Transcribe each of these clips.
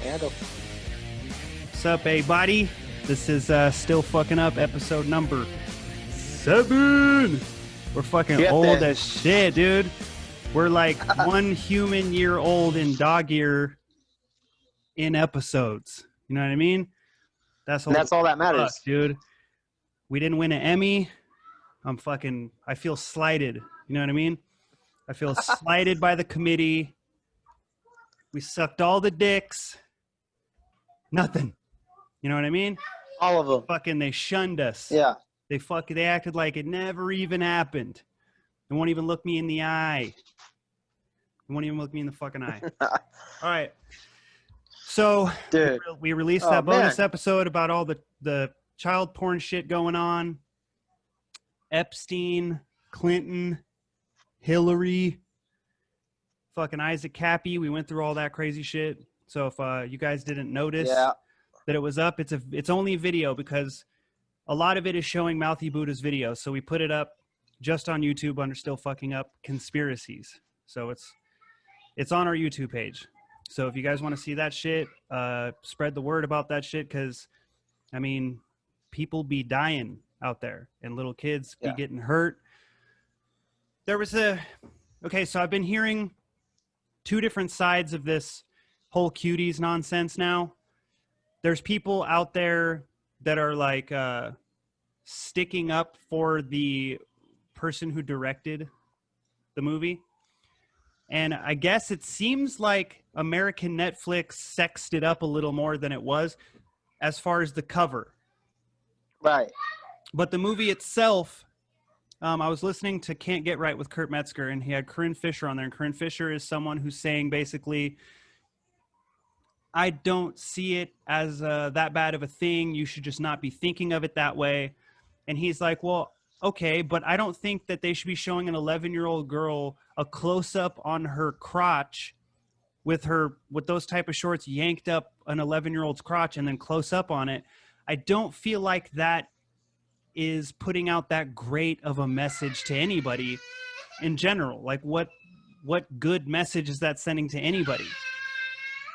Handle. What's up, everybody? This is Still Fucking Up, episode number 7. We're fucking old as shit, dude. We're like 1 human year old in dog year in episodes. You know what I mean? That's all that matters, dude. We didn't win an Emmy. I feel slighted. You know what I mean? I feel slighted by the committee. We sucked all the dicks. Nothing. You know what I mean? all of them. They shunned us. Yeah. They acted like it never even happened. They won't even look me in the eye. They won't even look me in the fucking eye. All right. So Dude. we released that bonus episode about all the child porn shit going on. Epstein, Clinton, Hillary, fucking Isaac Cappy. We went through all that crazy shit. So if you guys didn't notice that it was up, it's only video because a lot of it is showing Mouthy Buddha's video. So we put it up just on YouTube under Still Fucking Up Conspiracies. So it's on our YouTube page. So if you guys want to see that shit, spread the word about that shit because, I mean, people be dying out there and little kids be getting hurt. There was so I've been hearing 2 different sides of this whole cuties nonsense now. There's people out there that are like sticking up for the person who directed the movie. And I guess it seems like American Netflix sexed it up a little more than it was as far as the cover. Right. But the movie itself, I was listening to Can't Get Right with Kurt Metzger, and he had Corinne Fisher on there. And Corinne Fisher is someone who's saying basically, I don't see it as that bad of a thing. You should just not be thinking of it that way. And he's like, well, okay, but I don't think that they should be showing an 11-year-old girl a close-up on her crotch with those type of shorts yanked up an 11-year-old's crotch and then close up on it. I don't feel like that is putting out that great of a message to anybody in general. Like what good message is that sending to anybody?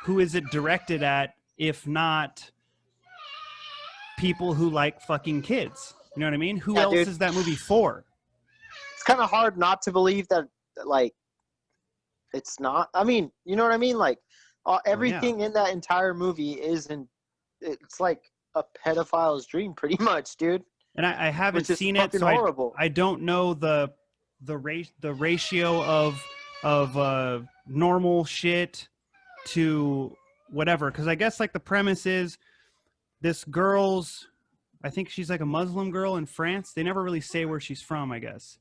Who is it directed at if not people who like fucking kids? You know what I mean? Who else is that movie for? It's kind of hard not to believe that, like, it's not. I mean, you know what I mean? Like, everything in that entire movie it's like a pedophile's dream pretty much, dude. And I haven't seen it, so horrible. I don't know the ratio of normal shit to whatever. Because I guess like the premise is this girl's, I think she's like a Muslim girl in France. They never really say where she's from, I guess.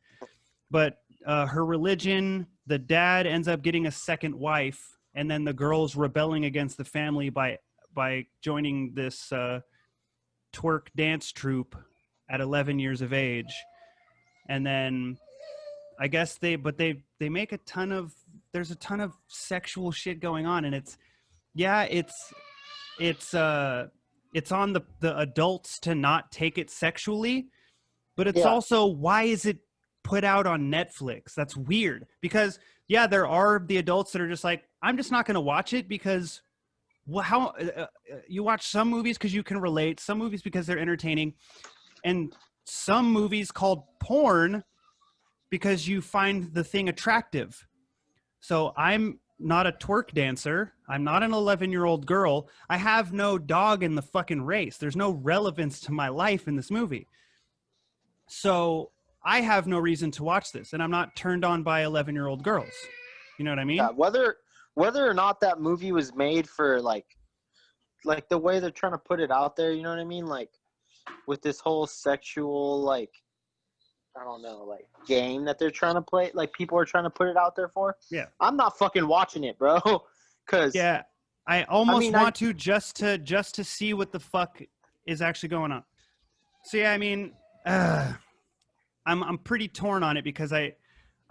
But her religion, the dad ends up getting a second wife, and then the girl's rebelling against the family by joining this twerk dance troupe at 11 years of age. And then I guess they make there's a ton of sexual shit going on, and it's on the adults to not take it sexually, but it's also, why is it put out on Netflix? That's weird because there are the adults that are just like, I'm just not going to watch it because you watch some movies because you can relate, some movies because they're entertaining, and some movies called porn because you find the thing attractive. So I'm not a twerk dancer. I'm not an 11-year-old girl. I have no dog in the fucking race. There's no relevance to my life in this movie. So I have no reason to watch this, and I'm not turned on by 11-year-old girls. You know what I mean? Yeah, whether or not that movie was made for like the way they're trying to put it out there, you know what I mean? Like with this whole sexual, like, I don't know, like game that they're trying to play, like people are trying to put it out there for. Yeah. I'm not fucking watching it, bro. Cause I almost want to just to see what the fuck is actually going on. So I mean, I'm pretty torn on it because I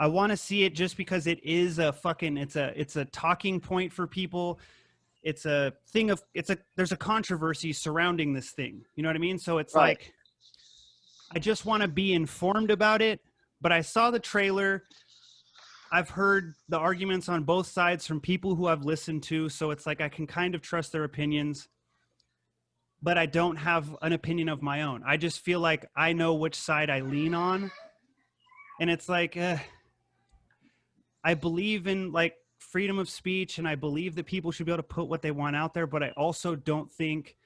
want to see it just because it is it's a talking point for people. It's a thing there's a controversy surrounding this thing. You know what I mean? So it's like, I just want to be informed about it, but I saw the trailer. I've heard the arguments on both sides from people who I've listened to, so it's like I can kind of trust their opinions, but I don't have an opinion of my own. I just feel like I know which side I lean on, and it's like I believe in like freedom of speech, and I believe that people should be able to put what they want out there, but I also don't think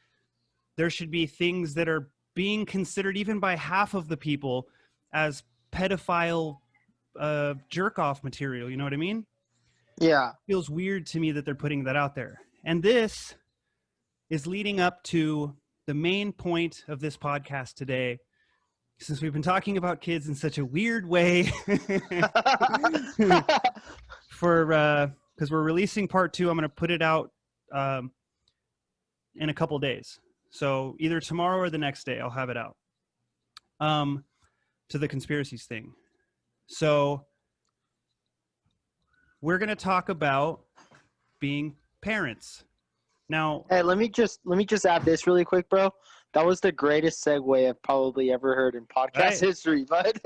there should be things that are being considered even by half of the people as pedophile jerk off material. You know what I mean? Yeah. It feels weird to me that they're putting that out there. And this is leading up to the main point of this podcast today, since we've been talking about kids in such a weird way for because we're releasing part 2. I'm going to put it out in a couple days, so either tomorrow or the next day I'll have it out to the conspiracies thing. So we're going to talk about being parents now. Hey, let me just add this really quick, bro. That was the greatest segue I've probably ever heard in podcast history, bud.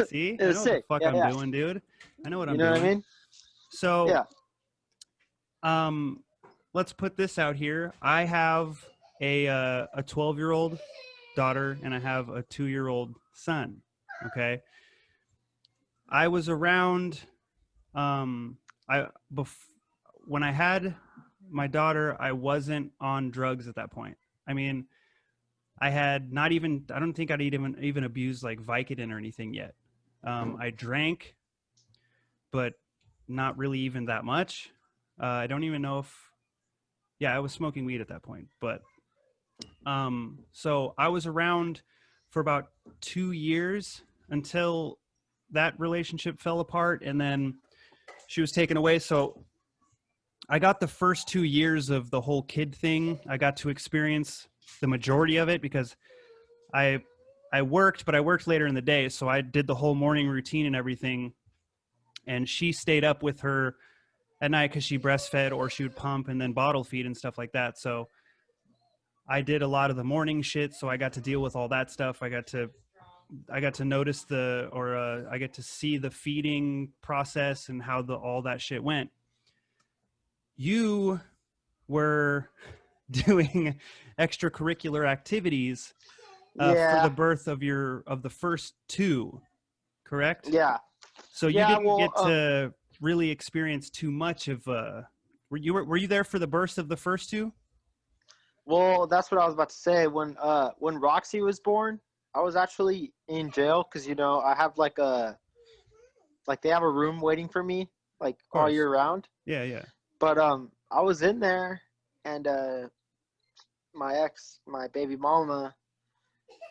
See? I know sick. what the fuck I'm doing, dude. I know what I'm doing. You know what I mean? So, let's put this out here. I have a 12-year-old daughter, and I have a 2-year-old son. Okay. I was around, when I had my daughter, I wasn't on drugs at that point. I mean, I don't think I'd even abused like Vicodin or anything yet. I drank, but not really even that much. I don't even know I was smoking weed at that point, but, so I was around for about 2 years until that relationship fell apart, and then she was taken away. So I got the first 2 years of the whole kid thing. I got to experience the majority of it because I worked, but I worked later in the day. So I did the whole morning routine and everything. And she stayed up with her at night because she breastfed, or she would pump and then bottle feed and stuff like that. So I did a lot of the morning shit. So I got to deal with all that stuff. I got to notice I get to see the feeding process and how all that shit went. You were doing extracurricular activities for the birth of the first 2, correct? Yeah. So you didn't get to really experience too much of were you there for the birth of the first 2? Well, that's what I was about to say. When Roxy was born, I was actually in jail because I have they have a room waiting for me all year round. Yeah. But I was in there, and my baby mama,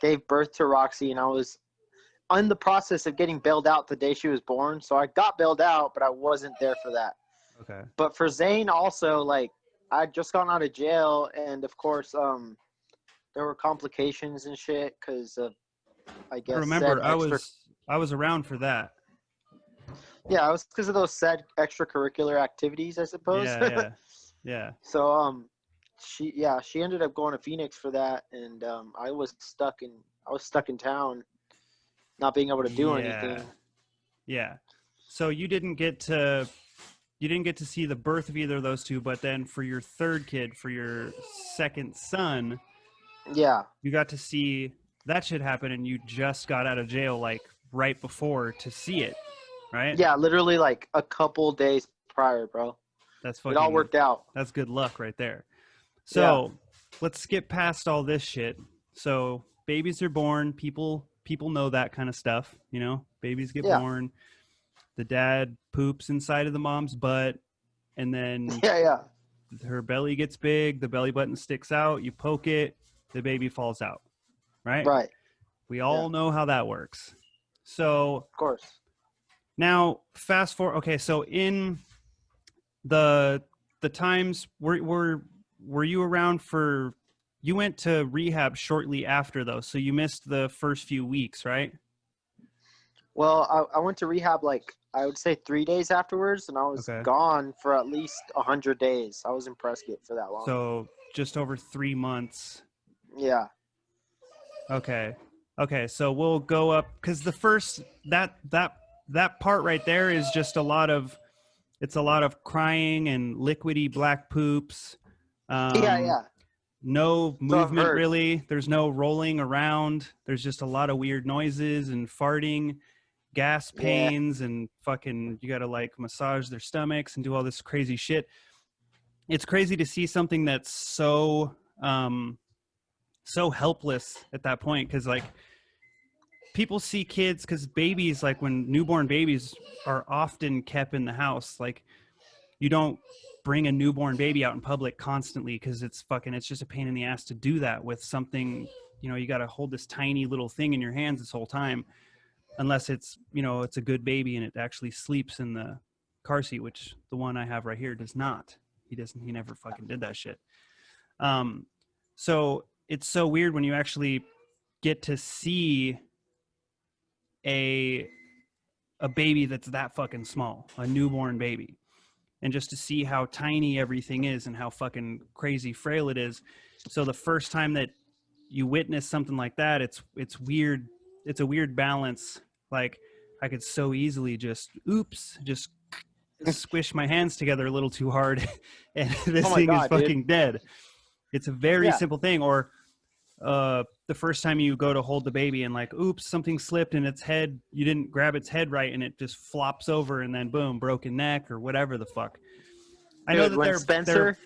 gave birth to Roxy, and I was in the process of getting bailed out the day she was born. So I got bailed out, but I wasn't there for that. Okay. But for Zane also, I'd just gone out of jail, and of course, there were complications and shit because of, I guess. I remember I was around for that. Yeah, it was because of those said extracurricular activities, I suppose. Yeah. So she ended up going to Phoenix for that, and I was stuck in town, not being able to do anything. Yeah. So you didn't get to see the birth of either of those 2, but then for your third kid, for your second son, you got to see that shit happen, and you just got out of jail right before to see it, right? Yeah, literally a couple days prior, bro. It all worked out. That's good luck right there. So let's skip past all this shit. So babies are born. People know that kind of stuff. Babies get born. The dad poops inside of the mom's butt, and then her belly gets big. The belly button sticks out. You poke it. The baby falls out. Right. We all know how that works. So of course. Now fast forward. Okay, so in the times were you around for? You went to rehab shortly after, though, so you missed the first few weeks, right? Well, I went to rehab I would say 3 days afterwards, and I was gone for at least 100 days. I was in Prescott for that long. So just over 3 months. Yeah. Okay. So we'll go up because the first that that part right there is just a lot of crying and liquidy black poops. Yeah. No So I've movement heard. really. There's no rolling around. There's just a lot of weird noises and farting, gas Yeah. pains, and fucking you gotta like massage their stomachs and do all this crazy shit. It's crazy to see something that's so helpless at that point, because like people see kids, because babies, like when newborn babies are often kept in the house, like you don't bring a newborn baby out in public constantly, because it's just a pain in the ass to do that with something. You got to hold this tiny little thing in your hands this whole time, unless it's it's a good baby and it actually sleeps in the car seat, which the one I have right here does not. He never fucking did that shit. So it's so weird when you actually get to see a baby that's that fucking small, a newborn baby, and just to see how tiny everything is and how fucking crazy frail it is. So the first time that you witness something like that, it's weird. It's a weird balance. Like I could so easily just squish my hands together a little too hard and this Oh my thing is God, dude. fucking dead. It's a very Yeah. simple thing. Or the first time you go to hold the baby and like, oops, something slipped in its head. You didn't grab its head right and it just flops over and then boom, broken neck or whatever the fuck. I know Dude, that they're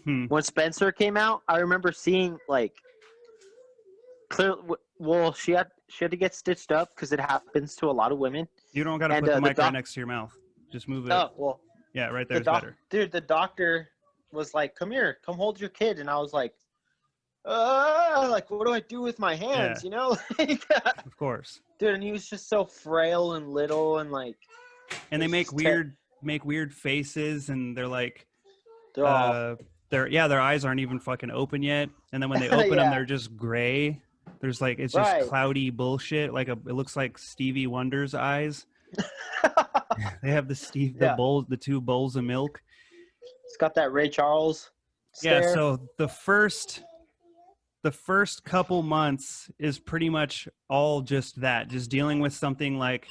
when Spencer came out, I remember seeing like clear. Well, she had to get stitched up because it happens to a lot of women. You don't got to And put the mic right next to your mouth. Just move it. Oh well, Yeah, right there is better. Dude, the doctor was like, "Come here, come hold your kid," and I was like, like what do I do with my hands? Yeah. Of course. Dude, and he was just so frail and little and like. And they make weird faces, and they're like, They're all. their eyes aren't even fucking open yet, and then when they open them, they're just gray. There's like it's just cloudy bullshit. Like it looks like Stevie Wonder's eyes. They have the two bowls of milk. It's got that Ray Charles stare. Yeah, so the first couple months is pretty much all just that, just dealing with something like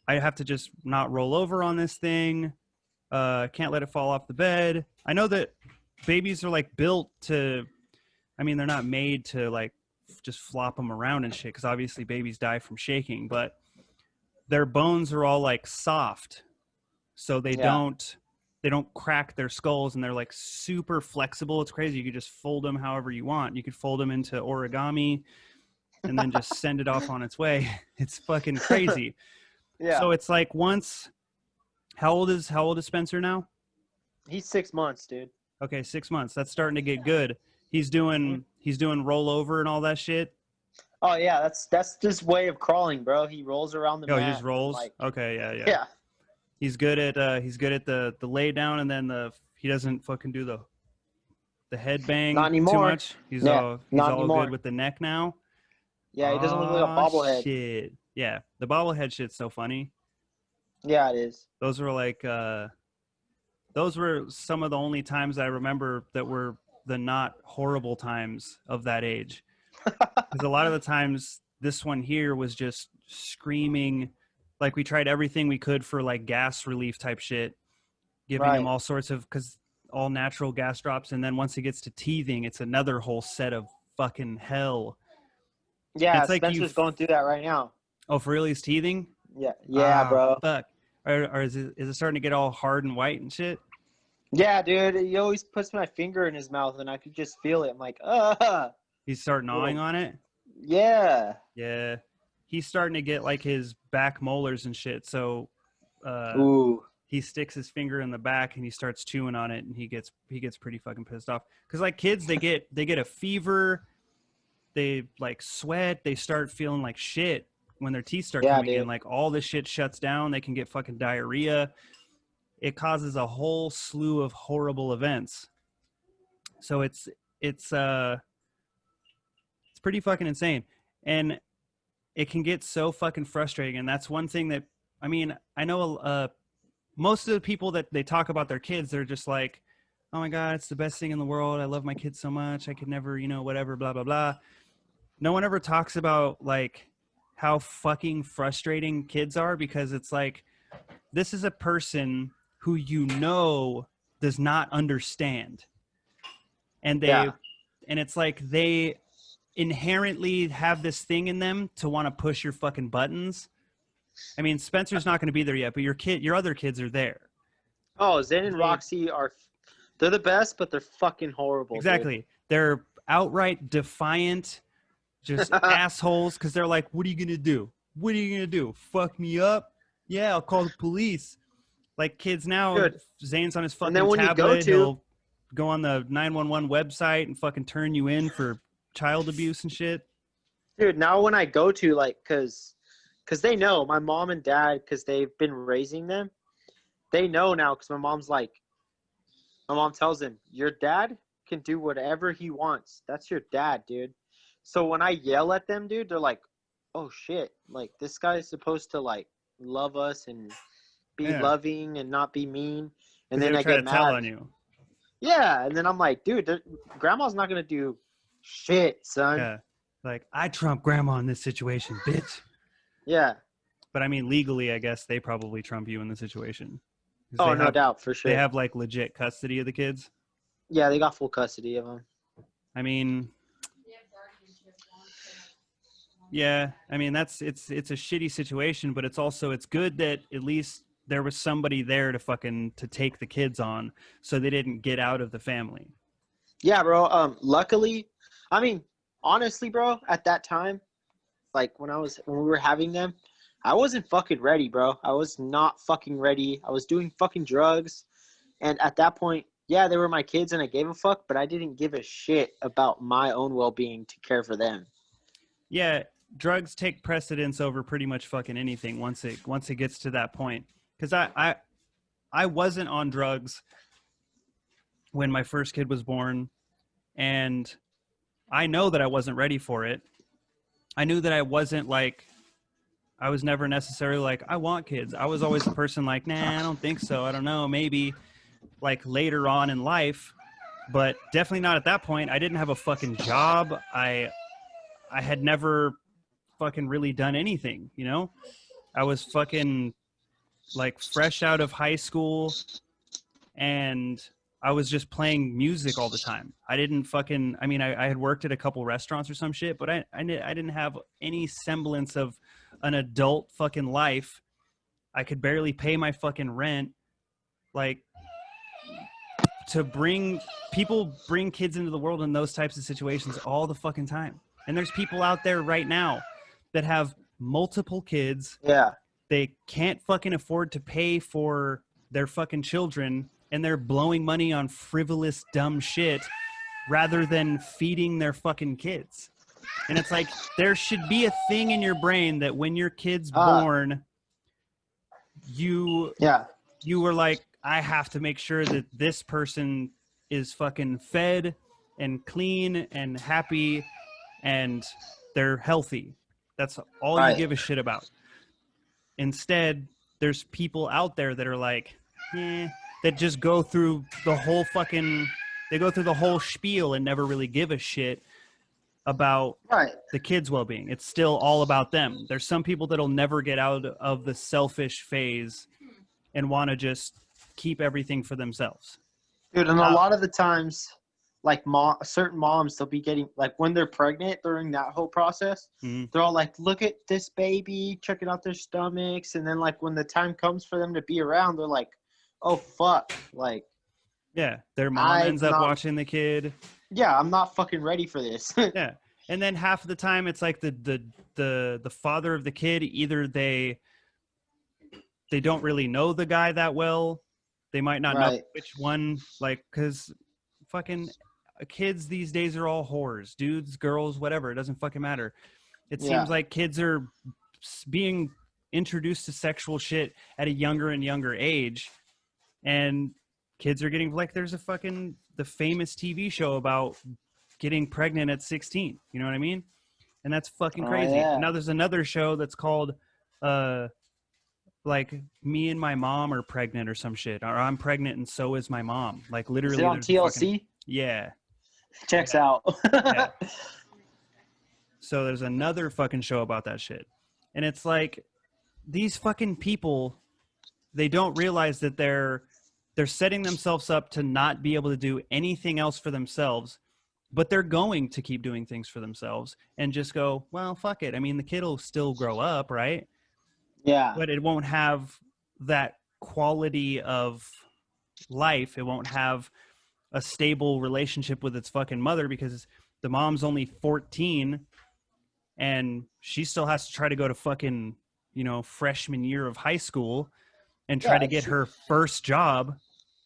I have to just not roll over on this thing. Can't let it fall off the bed. I know that babies are like built to, I mean, they're not made to like just flop them around and shit, because obviously babies die from shaking, but their bones are all like soft, so they don't crack their skulls, and they're like super flexible. It's crazy. You could just fold them however you want. You could fold them into origami and then just send it off on its way. It's fucking crazy. Yeah. So it's like once, how old is Spencer now? He's 6 months, dude. Okay, 6 months. That's starting to get good. He's doing rollover and all that shit. Oh yeah, that's his way of crawling, bro. He rolls around the mat. He just rolls. Like, okay, yeah. Yeah. He's good at the lay down, and then he doesn't fucking do the head bang Not anymore. too much. He's all anymore. good with the neck now. Yeah, he doesn't look like a bobblehead. Shit. Yeah, the bobblehead shit's so funny. Yeah, it is. Those were some of the only times I remember that were the not horrible times of that age. Because a lot of the times this one here was just screaming. Like we tried everything we could for like gas relief type shit, giving him all sorts of, because all natural gas drops. And then once it gets to teething, it's another whole set of fucking hell. Yeah, it's like Spencer's going through that right now. Oh, for real? He's teething? Yeah, bro. Fuck. Or is it starting to get all hard and white and shit? Yeah, dude. He always puts my finger in his mouth, and I could just feel it. I'm like, He's starting gnawing on it? Yeah. Yeah. He's starting to get like his back molars and shit. So he sticks his finger in the back and he starts chewing on it, and he gets pretty fucking pissed off. Because like kids, they get a fever, they like sweat, they start feeling like shit when their teeth start coming in. Like all this shit shuts down. They can get fucking diarrhea. It causes a whole slew of horrible events. So it's pretty fucking insane. And it can get so fucking frustrating. And that's one thing that, I mean, I know most of the people that they talk about their kids, they're just like, oh my God, it's the best thing in the world. I love my kids so much. I could never, whatever, blah, blah, blah. No one ever talks about like how fucking frustrating kids are, because it's like, this is a person who does not understand. And it's like they inherently have this thing in them to want to push your fucking buttons. I mean, Spencer's not going to be there yet, but your other kids are there. Oh, Zen and Roxy they're the best, but they're fucking horrible. Exactly. Dude. They're outright defiant, just assholes, because they're like, what are you going to do? What are you going to do? Fuck me up? Yeah, I'll call the police. Like kids now, Dude. Zane's on his fucking when tablet. He'll go on the 911 website and fucking turn you in for child abuse and shit. Dude, now when I go to, like, because they know, my mom and dad, because they've been raising them, they know now, because my mom tells them, your dad can do whatever he wants. That's your dad, dude. So when I yell at them, dude, they're like, oh shit, like this guy is supposed to like love us and be loving and not be mean. And then I get mad. Tell on you. Yeah, and then I'm like, dude, grandma's not gonna do shit, son. Yeah, like I trump grandma in this situation, bitch. Yeah. But I mean, legally, I guess they probably trump you in the situation. Oh, no doubt, for sure. They have like legit custody of the kids. Yeah, they got full custody of them. I mean, yeah, I mean it's a shitty situation, but it's good that at least there was somebody there to take the kids on, so they didn't get out of the family. Yeah, bro. Luckily, I mean, honestly, bro, at that time, like when we were having them, I wasn't fucking ready, bro. I was not fucking ready. I was doing fucking drugs, and at that point, yeah, they were my kids, and I gave a fuck, but I didn't give a shit about my own well-being to care for them. Yeah, drugs take precedence over pretty much fucking anything once it gets to that point. Because I wasn't on drugs when my first kid was born, and I know that I wasn't ready for it. I knew that I wasn't like, I was never necessarily like, I want kids. I was always the person like, nah, I don't think so. I don't know, maybe like later on in life, but definitely not at that point. I didn't have a fucking job. I had never fucking really done anything, you know? I was fucking like fresh out of high school, and I was just playing music all the time. I didn't fucking, I mean, I had worked at a couple restaurants or some shit, but I didn't have any semblance of an adult fucking life. I could barely pay my fucking rent. Like, people bring kids into the world in those types of situations all the fucking time. And there's people out there right now that have multiple kids. Yeah. They can't fucking afford to pay for their fucking children, and they're blowing money on frivolous, dumb shit rather than feeding their fucking kids. And it's like, there should be a thing in your brain that when your kid's born, you were like, I have to make sure that this person is fucking fed and clean and happy and they're healthy. That's all you give a shit about. Instead, there's people out there that are like, that just go through the whole spiel and never really give a shit about the kids' well-being. It's still all about them. There's some people that'll never get out of the selfish phase and want to just keep everything for themselves. Dude, and a lot of the times, like certain moms, they'll be getting, like when they're pregnant during that whole process, they're all like, look at this baby, checking out their stomachs. And then like when the time comes for them to be around, they're like, oh, fuck. Like, yeah, their mom ends up watching the kid. Yeah, I'm not fucking ready for this. Yeah. And then half of the time it's like the father of the kid, either they don't really know the guy that well. They might not know which one, like, because fucking kids these days are all whores, dudes, girls, whatever. It doesn't fucking matter. It seems like kids are being introduced to sexual shit at a younger and younger age. And kids are getting, like, there's the famous TV show about getting pregnant at 16. You know what I mean? And that's fucking crazy. Yeah. Now there's another show that's called, like, Me and My Mom Are Pregnant or some shit. Or I'm pregnant and so is my mom. Like, literally. Is it on TLC? Yeah. Checks out. Yeah. So there's another fucking show about that shit. And it's like, these fucking people, they don't realize that they're setting themselves up to not be able to do anything else for themselves, but they're going to keep doing things for themselves and just go, well, fuck it. I mean, the kid will still grow up, right? Yeah. But it won't have that quality of life. It won't have a stable relationship with its fucking mother because the mom's only 14 and she still has to try to go to fucking, freshman year of high school and try to get her first job,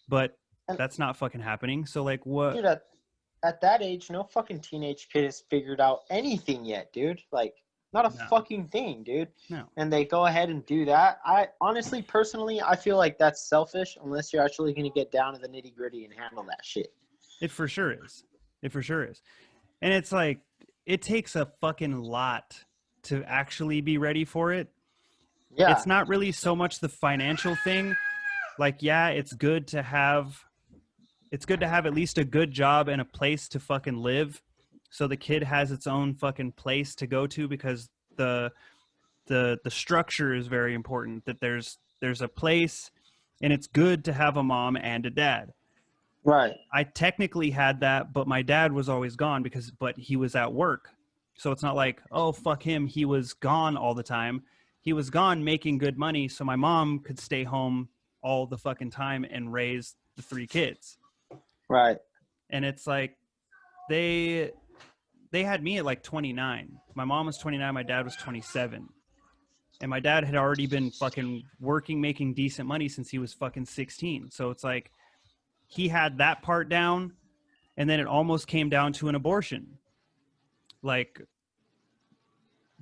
but that's not fucking happening. So like, what? Dude, at that age, no fucking teenage kid has figured out anything yet, dude. Like, not a fucking thing, dude. No. And they go ahead and do that. I honestly, personally, I feel like that's selfish unless you're actually going to get down to the nitty gritty and handle that shit. It for sure is. It for sure is. And it's like, it takes a fucking lot to actually be ready for it. Yeah. It's not really so much the financial thing. Like, yeah, it's good to have at least a good job and a place to fucking live. So the kid has its own fucking place to go to, because the structure is very important, that there's a place, and it's good to have a mom and a dad. Right. I technically had that, but my dad was always gone but he was at work. So it's not like, oh, fuck him, he was gone all the time. He was gone making good money, so my mom could stay home all the fucking time and raise the 3 kids. Right. And it's like, they had me at like 29. My mom was 29, my dad was 27. And my dad had already been fucking working, making decent money since he was fucking 16. So it's like, he had that part down, and then it almost came down to an abortion. Like,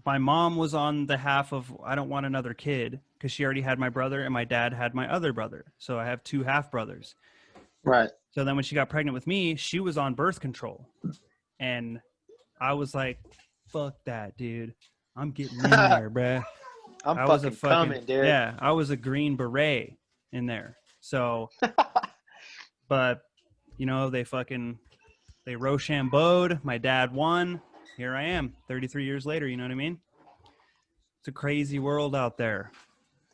my mom was on the half of, I don't want another kid, because she already had my brother, and my dad had my other brother. So I have 2 half brothers. Right. So then when she got pregnant with me, she was on birth control. And I was like, fuck that, dude. I'm getting in there, bruh. I was coming, dude. Yeah, I was a Green Beret in there. So, but, they Rochambeau'd. My dad won. Here I am, 33 years later, you know what I mean? It's a crazy world out there.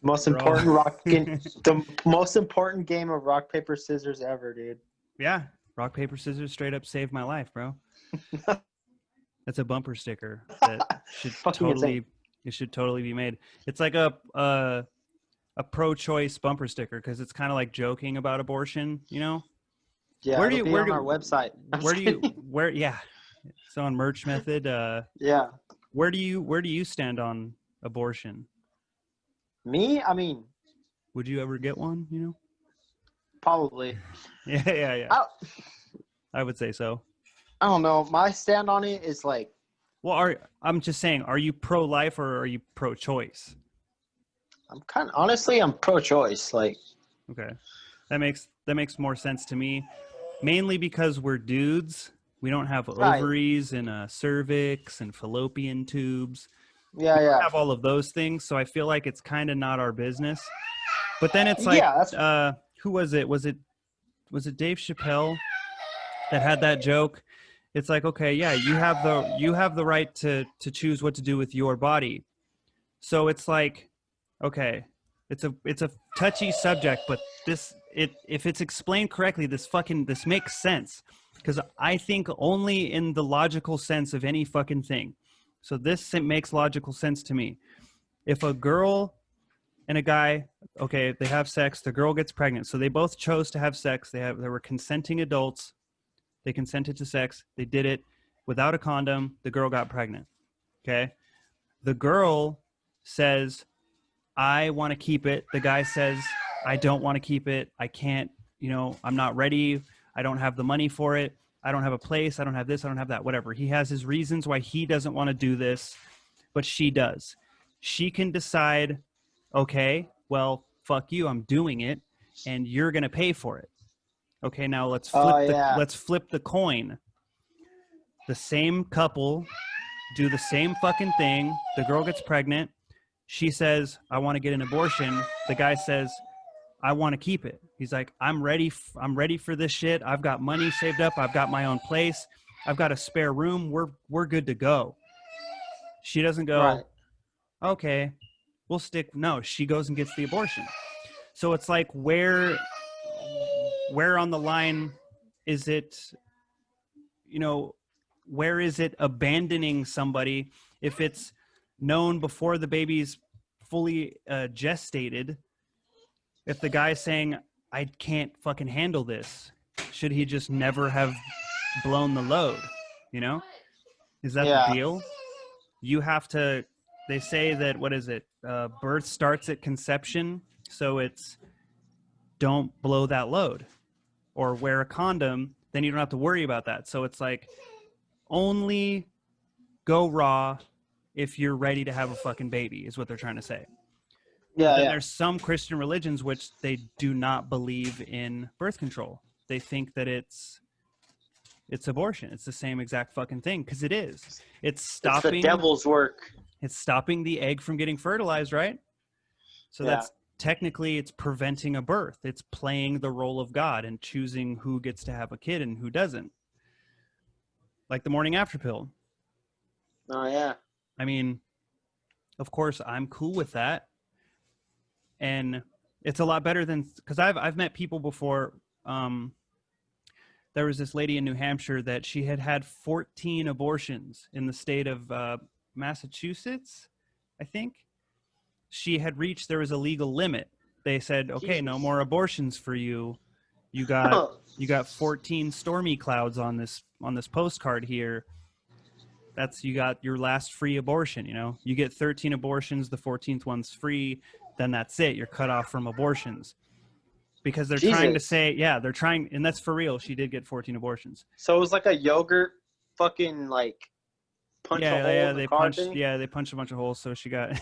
The most important game of rock, paper, scissors ever, dude. Yeah, rock, paper, scissors straight up saved my life, bro. That's a bumper sticker that should totally be made. It's like a pro-choice bumper sticker, because it's kind of like joking about abortion, Yeah, where do you on our website? Yeah, it's on Merch Method. Yeah. Where do you stand on abortion? Me? I mean, would you ever get one? Probably. Yeah. I would say so. I don't know. My stand on it is like, well, I'm just saying, are you pro-life or are you pro-choice? I'm pro-choice. Like, okay, that makes more sense to me. Mainly because we're dudes. We don't have ovaries and a cervix and fallopian tubes. Yeah. We don't have all of those things, so I feel like it's kind of not our business. But then it's like, who was it? Was it Dave Chappelle that had that joke? It's like, okay, yeah, you have the right to choose what to do with your body. So it's like, okay, it's a touchy subject, but if it's explained correctly, this makes sense, because I think only in the logical sense of any fucking thing. So this makes logical sense to me. If a girl and a guy, okay, they have sex, the girl gets pregnant, so they both chose to have sex. They were consenting adults. They consented to sex. They did it without a condom. The girl got pregnant. Okay. The girl says, I want to keep it. The guy says, I don't want to keep it. I can't, I'm not ready. I don't have the money for it. I don't have a place. I don't have this. I don't have that, whatever. He has his reasons why he doesn't want to do this, but she does. She can decide, okay, well, fuck you. I'm doing it, and you're going to pay for it. Okay, now let's flip the coin. The same couple do the same fucking thing. The girl gets pregnant. She says, I want to get an abortion. The guy says, I want to keep it. He's like, I'm ready for this shit. I've got money saved up. I've got my own place. I've got a spare room. We're good to go. She doesn't go, Okay, we'll stick. No, she goes and gets the abortion. So it's like, where on the line is it, where is it abandoning somebody if it's known before the baby's fully gestated? If the guy's saying, I can't fucking handle this, should he just never have blown the load? Is that the deal? You have to, they say that, what is it? Birth starts at conception. So it's, don't blow that load, or wear a condom. Then you don't have to worry about that. So it's like, only go raw if you're ready to have a fucking baby, is what they're trying to say. Yeah, then there's some Christian religions which they do not believe in birth control. They think that it's abortion. It's the same exact fucking thing, because it is. It's stopping. It's the devil's work. It's stopping the egg from getting fertilized, right? So that's technically, it's preventing a birth. It's playing the role of God and choosing who gets to have a kid and who doesn't. Like the morning after pill. Oh yeah. I mean, of course, I'm cool with that. And it's a lot better than, because I've met people before. There was this lady in New Hampshire that she had 14 abortions in the state of Massachusetts, I think. She had reached, there was a legal limit. They said, okay, Jesus. No more abortions for you. You got 14 stormy clouds on this postcard here. You got your last free abortion. You get 13 abortions, the 14th one's free. Then that's it. You're cut off from abortions, because they're trying to say, they're trying, and that's for real. She did get 14 abortions. So it was like a yogurt fucking like punch a hole in the car thing? They punched a bunch of holes. So she got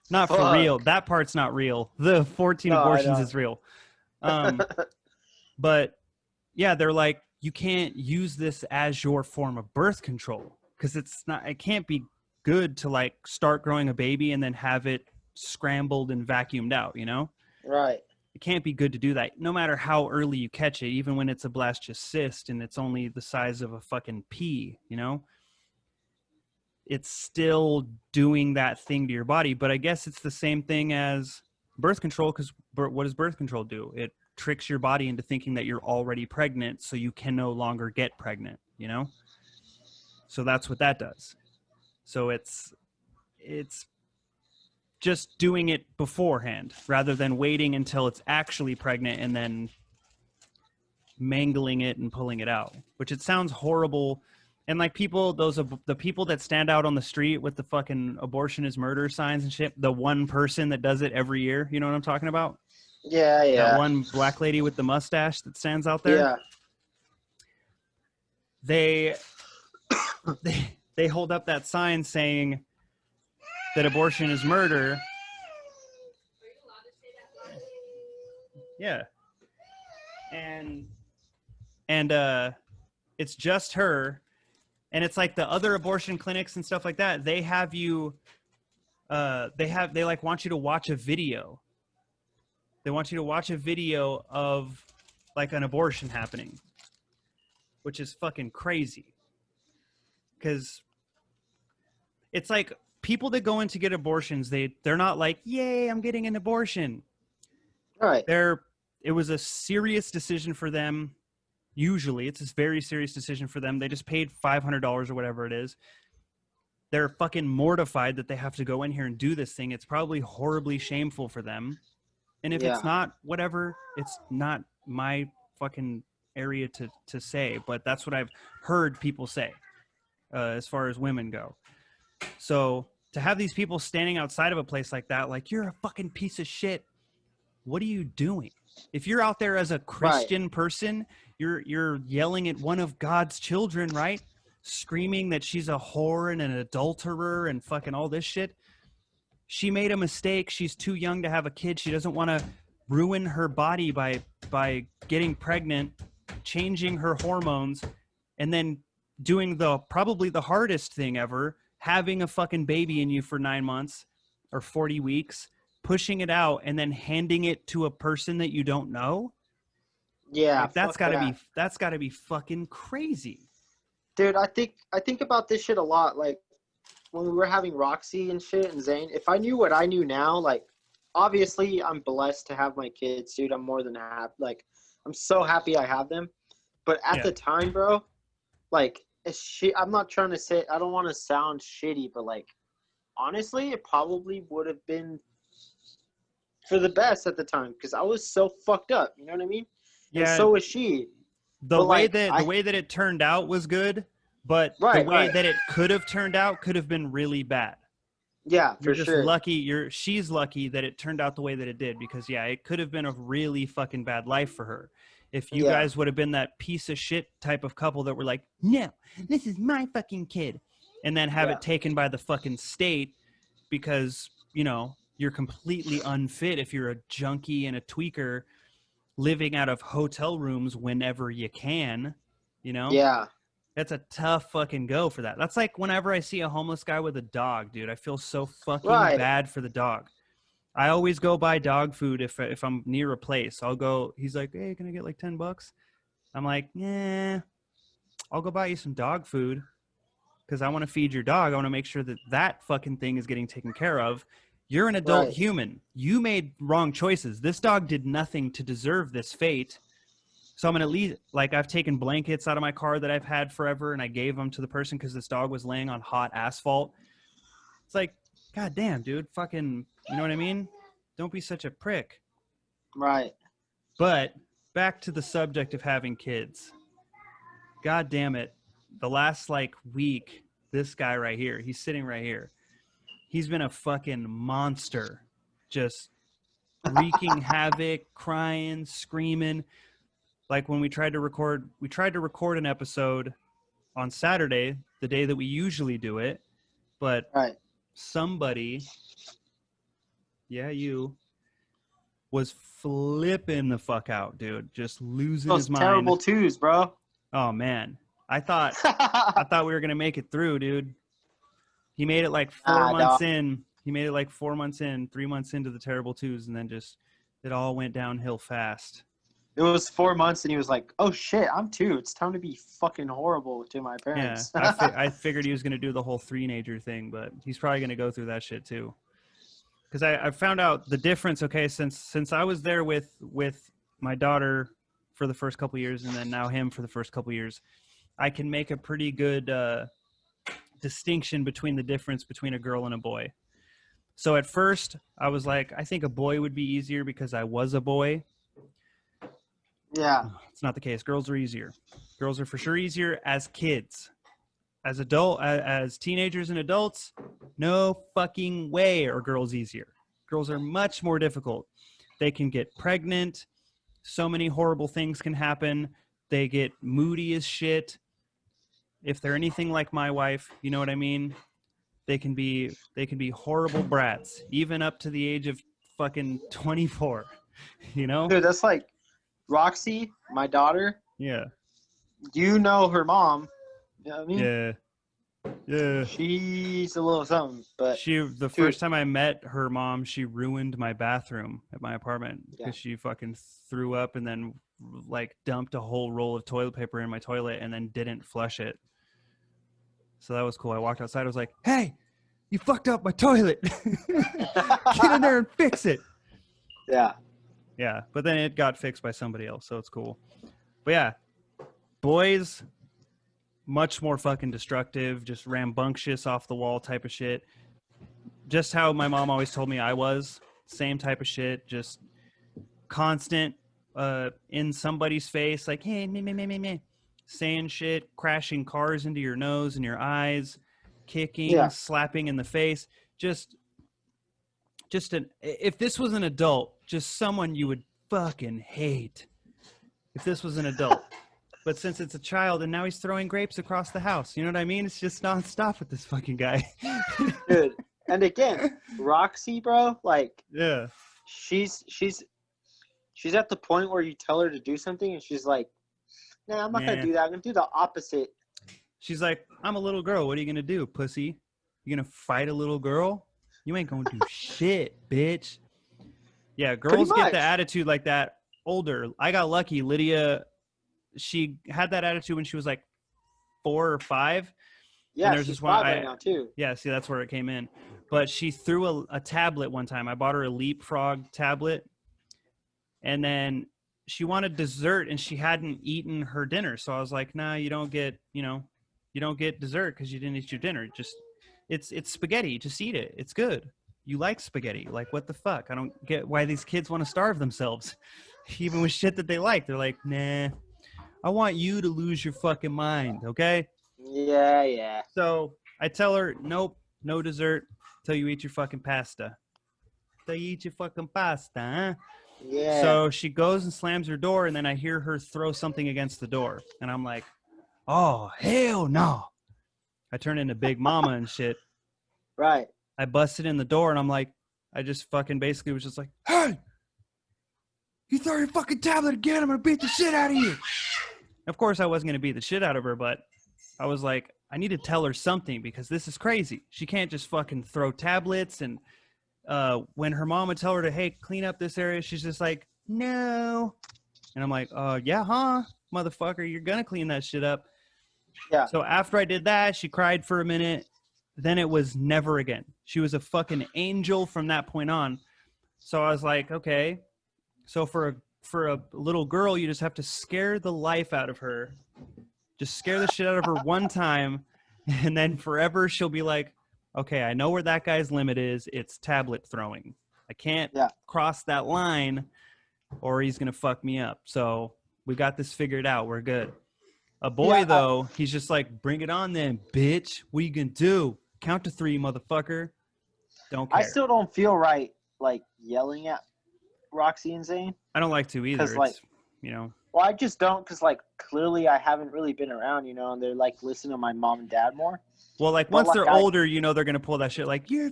not for real. That part's not real. The 14 abortions is real. But yeah, they're like, you can't use this as your form of birth control, because it can't be good to like start growing a baby and then have it scrambled and vacuumed out, Right. It can't be good to do that, no matter how early you catch it, even when it's a blastocyst cyst and it's only the size of a fucking pea, It's still doing that thing to your body. But I guess it's the same thing as birth control, because what does birth control do? It tricks your body into thinking that you're already pregnant, so you can no longer get pregnant, So that's what that does. So it's just doing it beforehand rather than waiting until it's actually pregnant and then mangling it and pulling it out, which it sounds horrible. And like the people that stand out on the street with the fucking abortion is murder signs and shit, the one person that does it every year, you know what I'm talking about? Yeah. That one black lady with the mustache that stands out there. Yeah. They hold up that sign saying that abortion is murder. Are you allowed to say that? Yeah. And it's just her. And it's like the other abortion clinics and stuff like that, they have you they like want you to watch a video. They want you to watch a video of like an abortion happening, which is fucking crazy. Because it's like, people that go in to get abortions, they're not like, yay, I'm getting an abortion. Right. It was a serious decision for them. Usually it's a very serious decision for them. They just paid $500 or whatever it is. They're fucking mortified that they have to go in here and do this thing. It's probably horribly shameful for them. And if it's not, whatever, it's not my fucking area to say, but that's what I've heard people say as far as women go. So to have these people standing outside of a place like that, like, you're a fucking piece of shit. What are you doing? If you're out there as a Christian person, you're yelling at one of God's children, right? Screaming that she's a whore and an adulterer and fucking all this shit. She made a mistake. She's too young to have a kid. She doesn't want to ruin her body by getting pregnant, changing her hormones, and then doing probably the hardest thing ever, having a fucking baby in you for 9 months or 40 weeks, pushing it out, and then handing it to a person that you don't know. Yeah, like, that's gotta be fucking crazy. Dude, I think about this shit a lot. Like, when we were having Roxy and shit and Zane, if I knew what I knew now, like, obviously I'm blessed to have my kids, dude. I'm more than happy. Like, I'm so happy I have them. But at the time, bro, like, I'm not trying to say, I don't want to sound shitty, but like, honestly, it probably would have been for the best at the time because I was so fucked up. You know what I mean? Yeah. And so was she. The way that it turned out was good, but the way that it could have turned out could have been really bad. Yeah, for sure. You're just lucky. She's lucky that it turned out the way that it did because it could have been a really fucking bad life for her. If you guys would have been that piece of shit type of couple that were like, no, this is my fucking kid, and then have it taken by the fucking state because, you know, you're completely unfit if you're a junkie and a tweaker living out of hotel rooms whenever you can, you know? Yeah. That's a tough fucking go for that. That's like whenever I see a homeless guy with a dog, dude, I feel so fucking bad for the dog. I always go buy dog food if I'm near a place. I'll go, he's like, hey, can I get like $10? I'm like, yeah, I'll go buy you some dog food because I want to feed your dog. I want to make sure that that fucking thing is getting taken care of. You're an adult human. You made wrong choices. This dog did nothing to deserve this fate. So I'm going to leave, like, I've taken blankets out of my car that I've had forever and I gave them to the person because this dog was laying on hot asphalt. It's like, God damn, dude, fucking, you know what I mean? Don't be such a prick. Right. But back to the subject of having kids. God damn it. The last, like, week, this guy right here, he's sitting right here. He's been a fucking monster. Just wreaking havoc, crying, screaming. Like when we tried to record an episode on Saturday, the day that we usually do it, but somebody, you, was flipping the fuck out, dude. Just losing his mind. Terrible twos, bro. Oh man. I thought we were gonna make it through, dude. He made it like 4 months in. He made it like 4 months in, 3 months into the terrible twos, and then just it all went downhill fast. It was 4 months, and he was like, "Oh shit, I'm 2. It's time to be fucking horrible to my parents." Yeah, I figured he was gonna do the whole three-nager thing, but he's probably gonna go through that shit too. Because I found out the difference. Okay, since I was there with my daughter for the first couple years, and then now him for the first couple years, I can make a pretty good distinction between the difference between a girl and a boy. So at first, I was like, I think a boy would be easier because I was a boy. Yeah. It's not the case. Girls are easier. Girls are for sure easier as kids. As teenagers and adults, no fucking way are girls easier. Girls are much more difficult. They can get pregnant. So many horrible things can happen. They get moody as shit. If they're anything like my wife, you know what I mean? They can be horrible brats, even up to the age of fucking 24, you know? Dude, that's like Roxy, my daughter. Yeah. You know her mom. You know what I mean? Yeah. Yeah. She's a little something, but first time I met her mom, she ruined my bathroom at my apartment because she fucking threw up and then like dumped a whole roll of toilet paper in my toilet and then didn't flush it. So that was cool. I walked outside. I was like, "Hey, you fucked up my toilet. Get in there and fix it." Yeah. Yeah. But then it got fixed by somebody else. So it's cool. But yeah, boys, much more fucking destructive, just rambunctious, off the wall type of shit. Just how my mom always told me I was. Same type of shit. Just constant in somebody's face. Like, hey, me. Saying shit, crashing cars into your nose and your eyes, kicking, slapping in the face. If this was an adult, just someone you would fucking hate. If this was an adult. But since it's a child and now he's throwing grapes across the house, you know what I mean? It's just nonstop with this fucking guy. Dude. And again, Roxy, bro, like, yeah, she's at the point where you tell her to do something and she's like, "Nah, I'm not gonna do that. I'm gonna do the opposite." She's like, "I'm a little girl. What are you gonna do, pussy? You gonna fight a little girl? You ain't gonna do shit, bitch." Yeah, girls get the attitude like that older. I got lucky. Lydia, she had that attitude when she was like 4 or 5. Yeah, she's 5 right now too. Yeah, see, that's where it came in. But she threw a tablet one time. I bought her a Leapfrog tablet, and then she wanted dessert, and she hadn't eaten her dinner. So I was like, "Nah, you don't get dessert because you didn't eat your dinner. Just it's spaghetti. Just eat it. It's good. You like spaghetti. Like, what the fuck? I don't get why these kids want to starve themselves, even with shit that they like. They're like, nah, I want you to lose your fucking mind, okay?" Yeah. So I tell her, nope, no dessert till you eat your fucking pasta. Till you eat your fucking pasta, huh? Yeah. So she goes and slams her door, and then I hear her throw something against the door. And I'm like, oh, hell no. I turn into Big Mama and shit. Right. I busted in the door, and I'm like, I just fucking basically was just like, hey, you throw your fucking tablet again, I'm going to beat the shit out of you. Of course, I wasn't going to beat the shit out of her, but I was like, I need to tell her something because this is crazy. She can't just fucking throw tablets. And when her mom would tell her to, hey, clean up this area, she's just like, no. And I'm like, yeah, huh, motherfucker, you're going to clean that shit up. Yeah. So after I did that, she cried for a minute. Then it was never again. She was a fucking angel from that point on. So I was like, okay. So for a little girl, you just have to scare the life out of her. Just scare the shit out of her one time, and then forever she'll be like, okay, I know where that guy's limit is. It's tablet throwing. I can't cross that line or he's going to fuck me up. So we got this figured out. We're good. A boy, though, he's just like, bring it on then, bitch. What are you going to do? Count to 3, motherfucker. Don't care. I still don't feel right, like, yelling at Roxy and Zane. I don't like to either. It's, like, you know. Well, I just don't because, like, clearly I haven't really been around, you know, and they're, like, listening to my mom and dad more. Well, like, once they're older, you know they're going to pull that shit. Like, you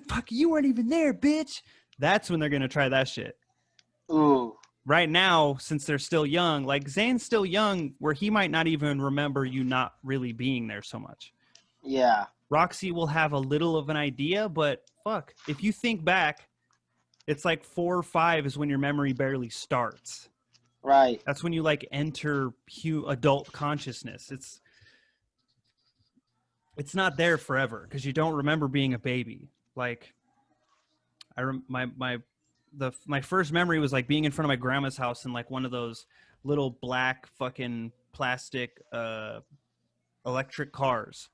weren't even there, bitch. That's when they're going to try that shit. Ooh. Right now, since they're still young, like, Zane's still young where he might not even remember you not really being there so much. Yeah. Roxy will have a little of an idea, but fuck. If you think back, it's like 4 or 5 is when your memory barely starts. Right. That's when you, like, enter adult consciousness. It's not there forever because you don't remember being a baby. Like, my first memory was like being in front of my grandma's house in like one of those little black fucking plastic electric cars.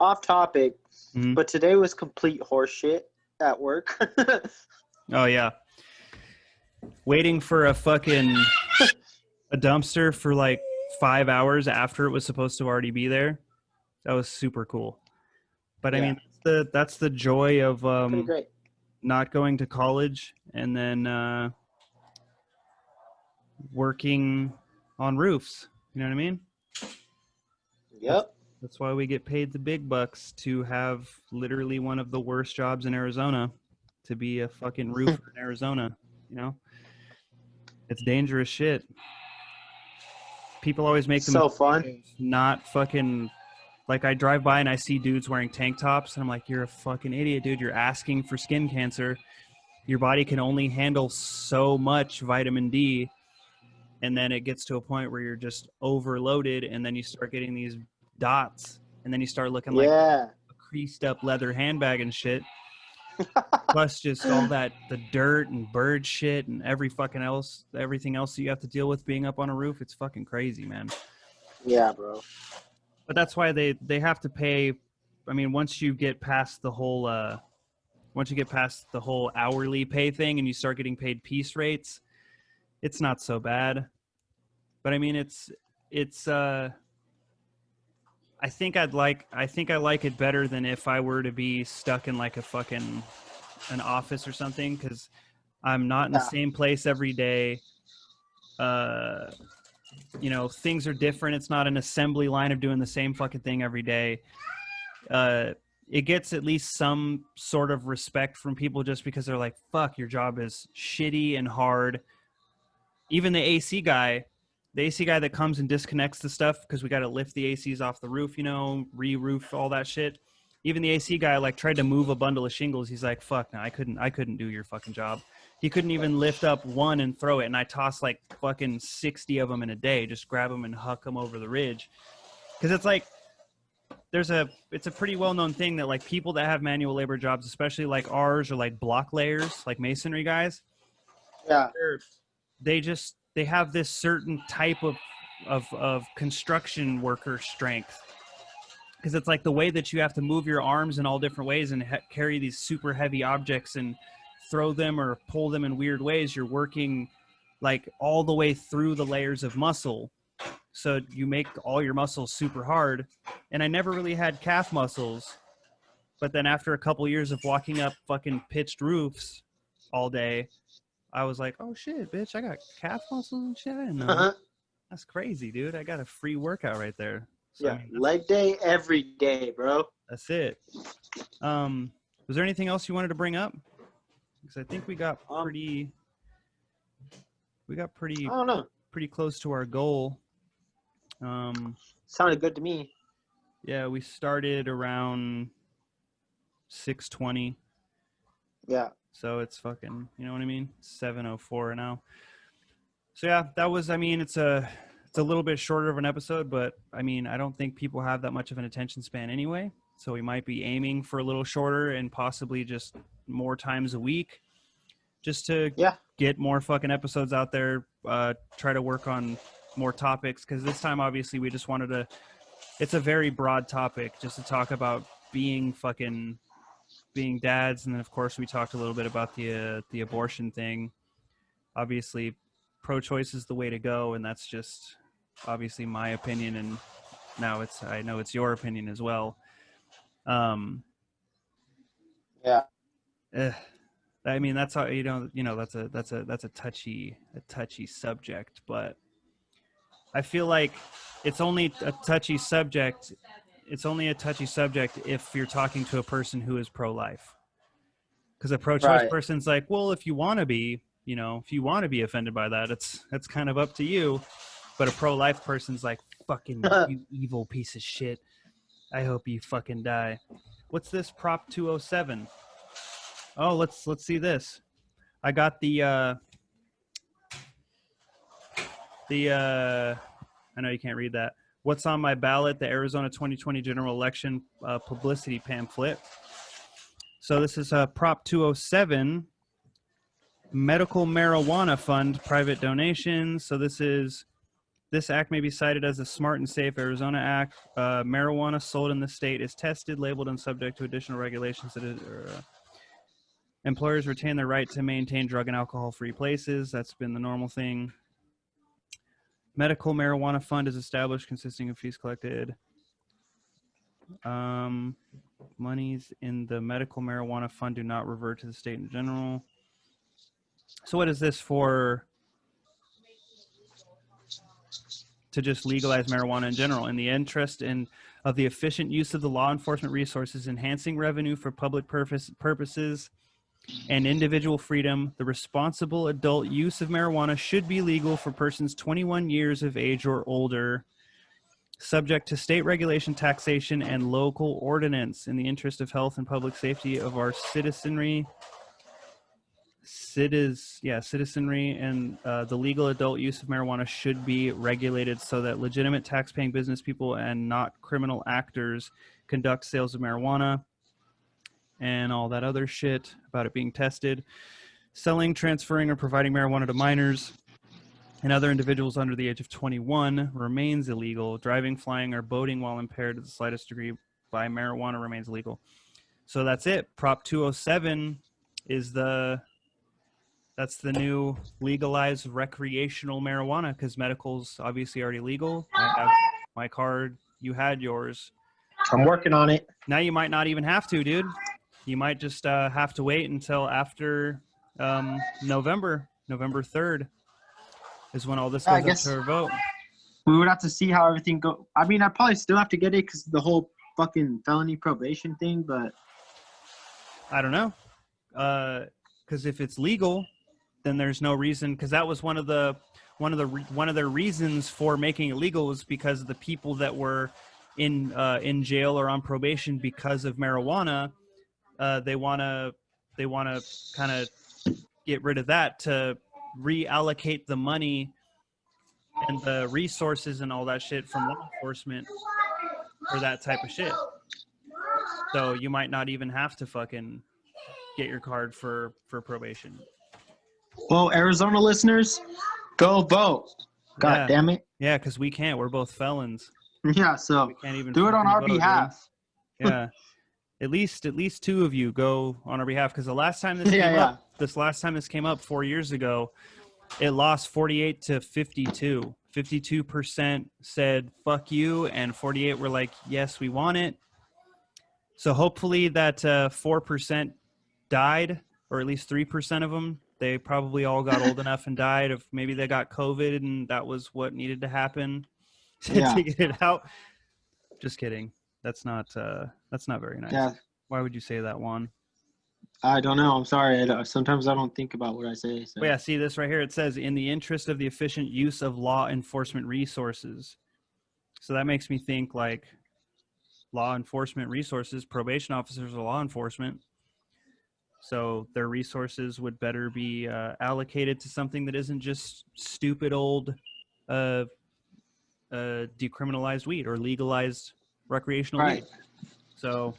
Off topic, but today was complete horseshit at work. Oh yeah, waiting for a fucking a dumpster for like 5 hours after it was supposed to already be there. That was super cool. But I mean, that's the joy of pretty great. Not going to college and then working on roofs. You know what I mean? Yep. That's why we get paid the big bucks to have literally one of the worst jobs in Arizona, to be a fucking roofer in Arizona. You know, it's dangerous shit. People always make them so fun. Not fucking. Like, I drive by and I see dudes wearing tank tops, and I'm like, you're a fucking idiot, dude. You're asking for skin cancer. Your body can only handle so much vitamin D, and then it gets to a point where you're just overloaded, and then you start getting these dots, and then you start looking like a creased up leather handbag and shit. Plus just all that, the dirt and bird shit and everything else that you have to deal with being up on a roof. It's fucking crazy, man. Yeah, bro. But that's why they have to pay. I mean, once you get past the whole hourly pay thing and you start getting paid piece rates, it's not so bad. But I mean, it's I think I like it better than if I were to be stuck in like an office or something, because I'm not in the same place every day. You know, things are different. It's not an assembly line of doing the same fucking thing every day. It gets at least some sort of respect from people just because they're like, fuck, your job is shitty and hard. Even the AC guy that comes and disconnects the stuff because we got to lift the ACs off the roof, you know, re-roof, all that shit. Even the AC guy like tried to move a bundle of shingles. He's like, fuck, no, I couldn't do your fucking job. He couldn't even lift up one and throw it. And I toss like fucking 60 of them in a day. Just grab them and huck them over the ridge. Because it's like, it's a pretty well-known thing that like people that have manual labor jobs, especially like ours or like block layers, like masonry guys, Yeah. They have this certain type of construction worker strength, because it's like the way that you have to move your arms in all different ways and carry these super heavy objects and throw them or pull them in weird ways. You're working like all the way through the layers of muscle. So you make all your muscles super hard. And I never really had calf muscles. But then after a couple years of walking up fucking pitched roofs all day, I was like, oh shit, bitch, I got calf muscles and shit. I didn't know. That's crazy, dude. I got a free workout right there. So, yeah, I mean, leg day every day, bro. That's it. Was there anything else you wanted to bring up? Because I think we got pretty I don't know. pretty close to our goal. Sounded good to me. Yeah, we started around 6:20. Yeah. So it's fucking, you know what I mean? 7:04 now. So yeah, that was, I mean, it's a little bit shorter of an episode, but I mean, I don't think people have that much of an attention span anyway. So we might be aiming for a little shorter and possibly just more times a week, just to get more fucking episodes out there. Try to work on more topics, because this time obviously we just wanted to. It's a very broad topic, just to talk about being dads, and then of course we talked a little bit about the abortion thing. Obviously, pro-choice is the way to go, and that's just obviously my opinion, and now I know it's your opinion as well. Yeah. I mean, that's how, that's a touchy subject, but I feel like it's only a touchy subject. It's only a touchy subject if you're talking to a person who is pro-life, because a pro-choice person's like, well, if you want to be, if you want to be offended by that, it's kind of up to you. But a pro-life person's like, fucking you evil piece of shit. I hope you fucking die. What's this Prop 207? Oh, let's see this. I got the I know you can't read that. What's on my ballot? The Arizona 2020 general election publicity pamphlet. So this is Prop 207, medical marijuana fund, private donations. So this act may be cited as a smart and safe Arizona act. Marijuana sold in the state is tested, labeled, and subject to additional regulations. Employers retain their right to maintain drug and alcohol-free places. That's been the normal thing. Medical marijuana fund is established, consisting of fees collected. Monies in the medical marijuana fund do not revert to the state in general. So what is this for? To just legalize marijuana in general, in the interest of the efficient use of the law enforcement resources, enhancing revenue for public purposes, and individual freedom. The responsible adult use of marijuana should be legal for persons 21 years of age or older, subject to state regulation, taxation, and local ordinance, in the interest of health and public safety of our citizenry. Citizenry, and the legal adult use of marijuana should be regulated so that legitimate tax-paying business people and not criminal actors conduct sales of marijuana, and all that other shit about it being tested. Selling, transferring, or providing marijuana to minors and other individuals under the age of 21 remains illegal. Driving, flying, or boating while impaired to the slightest degree by marijuana remains illegal. So that's it. Prop 207 is that's the new legalized recreational marijuana, because medical's obviously already legal. I have my card. You had yours. I'm working on it. Now you might not even have to, dude. You might just have to wait until after November 3rd is when all this goes up to a vote. We would have to see how everything goes. I mean, I probably still have to get it because the whole fucking felony probation thing, but I don't know. Because if it's legal, then there's no reason. Because that was one of their reasons for making it legal, was because of the people that were in jail or on probation because of marijuana. They want to kind of get rid of that to reallocate the money and the resources and all that shit from law enforcement for that type of shit. So you might not even have to fucking get your card for probation. Well, Arizona listeners, go vote. God damn it. Yeah, because we can't. We're both felons. Yeah, so we can't even do it on our behalf. Yeah. At least 2 of you go on our behalf, because the last time this came up 4 years ago, it lost 48 to 52. 52% said fuck you, and 48 were like, yes, we want it. So hopefully that 4% died, or at least 3% of them. They probably all got old enough and died. If maybe they got COVID and that was what needed to happen to get it out. Just kidding. That's not very nice. Yeah. Why would you say that, Juan? I don't know. I'm sorry. Sometimes I don't think about what I say. So. Well, yeah, see this right here. It says, in the interest of the efficient use of law enforcement resources. So that makes me think like law enforcement resources. Probation officers are law enforcement. So their resources would better be allocated to something that isn't just stupid old decriminalized weed or legalized recreational weed. So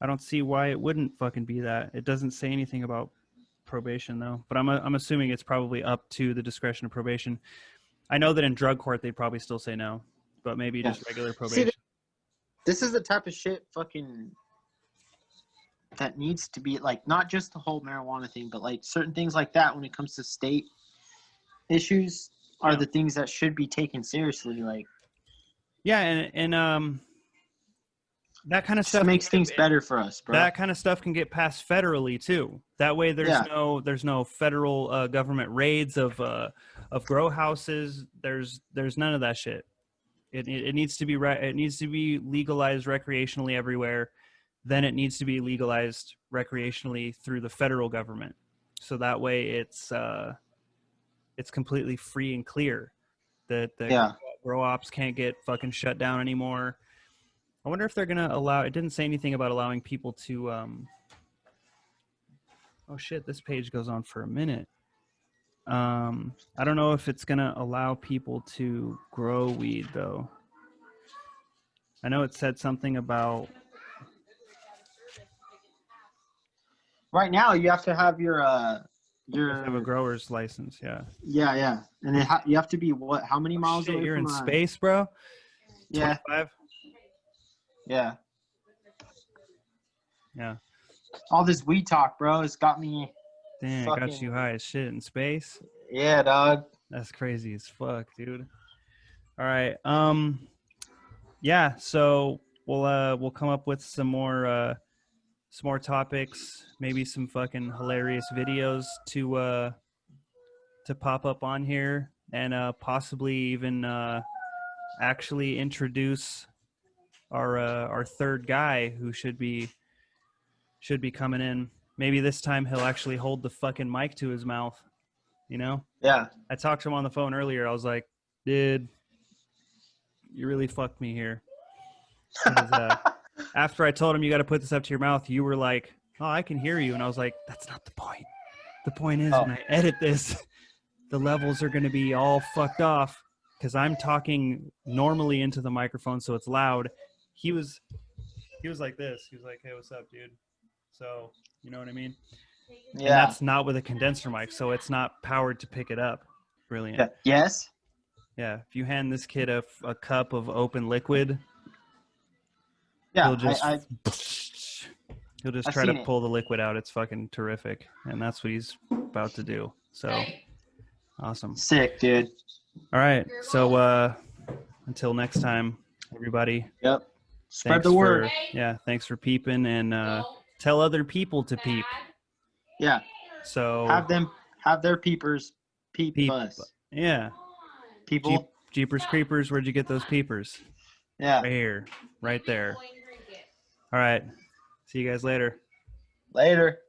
I don't see why it wouldn't fucking be that. It doesn't say anything about probation though, but I'm assuming it's probably up to the discretion of probation. I know that in drug court they'd probably still say no, but maybe just regular probation. See, this is the type of shit fucking that needs to be like, not just the whole marijuana thing, but like certain things like that when it comes to state issues are the things that should be taken seriously. Like, yeah, and that kind of stuff makes things better for us, bro. That kind of stuff can get passed federally too. That way, there's no federal government raids of grow houses. There's none of that shit. It needs to be it needs to be legalized recreationally everywhere. Then it needs to be legalized recreationally through the federal government. So that way, it's completely free and clear. That grow ops can't get fucking shut down anymore. I wonder if they're going to allow... It didn't say anything about allowing people to... Oh, shit. This page goes on for a minute. I don't know if it's going to allow people to grow weed, though. I know it said something about... Right now, you have to have your You have a grower's license, yeah. Yeah. And you have to be, what, how many miles away you're from in space, bro? Yeah. 25? Yeah. Yeah. All this weed talk, bro, has got me... Damn, it got you high as shit in space? Yeah, dog. That's crazy as fuck, dude. All right. Yeah, so we'll come up with some more topics, maybe some fucking hilarious videos to pop up on here, and possibly even actually introduce our third guy who should be coming in. Maybe this time he'll actually hold the fucking mic to his mouth, you know? Yeah. I talked to him on the phone earlier. I was like, dude, you really fucked me here. After I told him you got to put this up to your mouth, you were like, oh, I can hear you. And I was like, that's not the point. The point is when I edit this, the levels are going to be all fucked off because I'm talking normally into the microphone, so it's loud. He was like this. He was like, hey, what's up, dude? So, you know what I mean? Yeah. And that's not with a condenser mic, so it's not powered to pick it up. Brilliant. Yeah. Yes? Yeah. If you hand this kid a cup of open liquid, yeah, he'll just try to pull the liquid out. It's fucking terrific. And that's what he's about to do. So, awesome. Sick, dude. All right. So, until next time, everybody. Yep. Spread the word. Thanks for peeping, and tell other people to peep. Yeah. So have their peepers peep us. Yeah. People. Jeepers Creepers, where'd you get those peepers? Yeah. Right here. Right there. All right. See you guys later. Later.